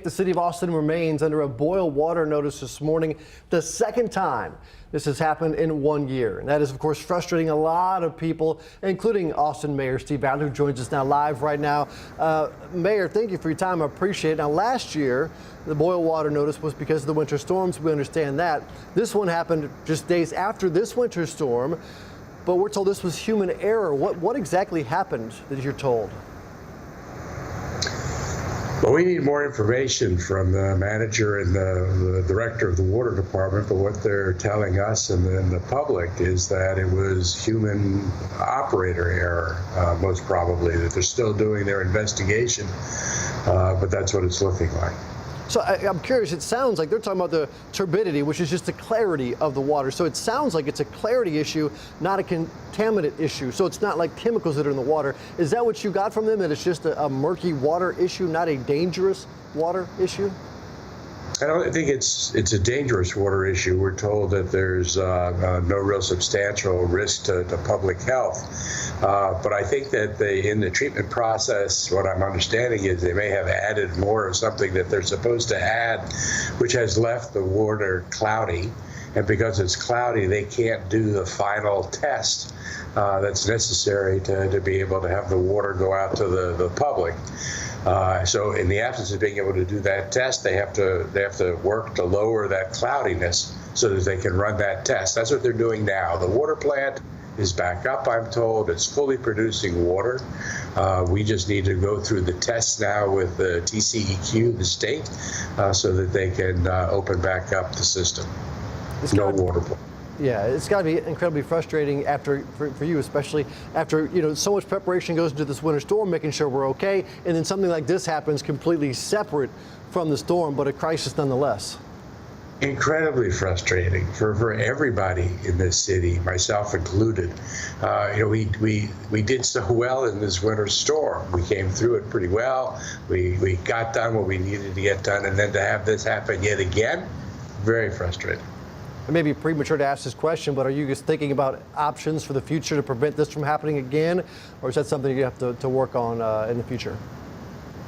The city of Austin remains under a boil water notice this morning, the second time this has happened in 1 year. And that is, of course, frustrating a lot of people, including Austin Mayor Steve Adler, who joins us now live right now. Mayor, thank you for your time. I appreciate it. Now, last year, the boil water notice was because of the winter storms. We understand that. This one happened just days after this winter storm, but we're told this was human error. What exactly happened that you're told? Well, we need more information from the manager and the director of the water department, but what they're telling us and the public is that it was human operator error, most probably, that they're still doing their investigation, but that's what it's looking like. So I'm curious, it sounds like they're talking about the turbidity, which is just the clarity of the water. So it sounds like it's a clarity issue, not a contaminant issue. So it's not like chemicals that are in the water. Is that what you got from them, that it's just a murky water issue, not a dangerous water issue? I don't think it's a dangerous water issue. We're told that there's no real substantial risk to public health. But I think that in the treatment process, what I'm understanding is they may have added more of something that they're supposed to add, which has left the water cloudy. And because it's cloudy, they can't do the final test that's necessary to be able to have the water go out to the public. So in the absence of being able to do that test, they have to work to lower that cloudiness so that they can run that test. That's what they're doing now. The water plant is back up, I'm told. It's fully producing water. We just need to go through the tests now with the TCEQ, the state, so that they can open back up the system. No water plant. Yeah, it's got to be incredibly frustrating for you, especially after, so much preparation goes into this winter storm, making sure we're okay, and then something like this happens completely separate from the storm, but a crisis nonetheless. Incredibly frustrating for everybody in this city, myself included. We did so well in this winter storm. We came through it pretty well. We got done what we needed to get done, and then to have this happen yet again, very frustrating. It may be premature to ask this question, but are you just thinking about options for the future to prevent this from happening again, or is that something you have to work on in the future?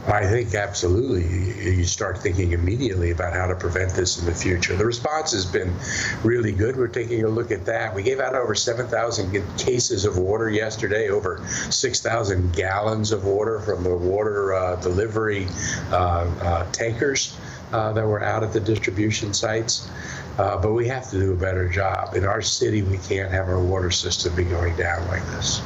I think absolutely. You start thinking immediately about how to prevent this in the future. The response has been really good. We're taking a look at that. We gave out over 7,000 cases of water yesterday, over 6,000 gallons of water from the water delivery tankers that were out at the distribution sites. But we have to do a better job. In our city, we can't have our water system be going down like this.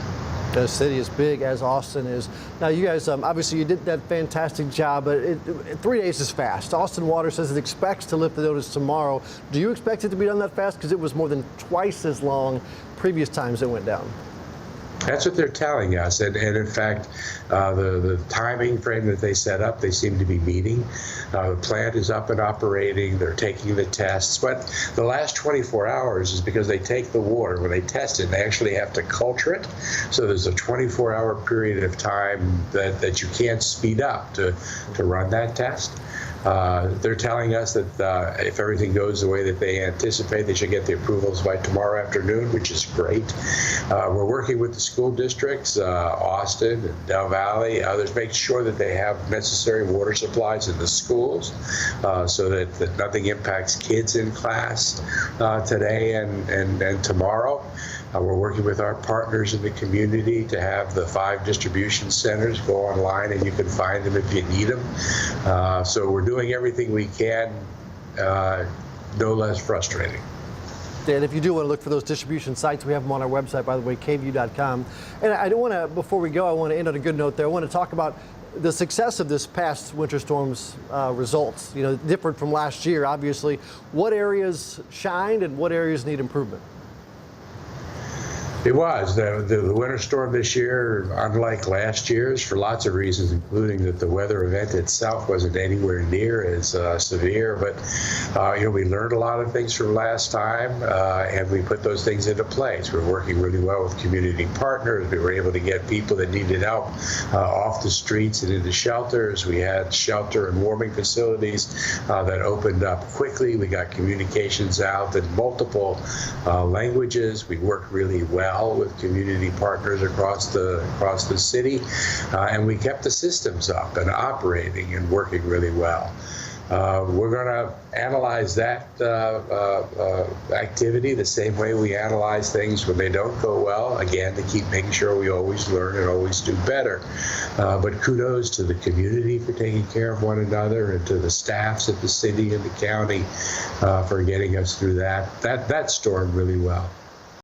A city as big as Austin is. Now, you guys, obviously, you did that fantastic job, but 3 days is fast. Austin Water says it expects to lift the notice tomorrow. Do you expect it to be done that fast? Because it was more than twice as long previous times it went down. That's what they're telling us, and in fact, the timing frame that they set up, they seem to be meeting. The plant is up and operating. They're taking the tests, but the last 24 hours is because they take the water. When they test it, they actually have to culture it. So there's a 24-hour period of time that you can't speed up to run that test. They're telling us that if everything goes the way that they anticipate, they should get the approvals by tomorrow afternoon, which is great. We're working with the school districts, Austin and Del Valley, others, make sure that they have necessary water supplies in the schools so that nothing impacts kids in class today and tomorrow. We're working with our partners in the community to have the 5 distribution centers go online, and you can find them if you need them. So we're doing everything we can, no less frustrating. And if you do want to look for those distribution sites, we have them on our website, by the way, KVUE.com. And I don't want to, before we go, I want to end on a good note there. I want to talk about the success of this past winter storm's results, different from last year, obviously. What areas shined and what areas need improvement? It was. The winter storm this year, unlike last year's, for lots of reasons, including that the weather event itself wasn't anywhere near as severe. But, we learned a lot of things from last time, and we put those things into place. We're working really well with community partners. We were able to get people that needed help off the streets and into shelters. We had shelter and warming facilities that opened up quickly. We got communications out in multiple languages. We worked really well well with community partners across the city, and we kept the systems up and operating and working really well. We're going to analyze that activity the same way we analyze things when they don't go well, again, to keep making sure we always learn and always do better. But kudos to the community for taking care of one another, and to the staffs at the city and the county for getting us through that storm really well.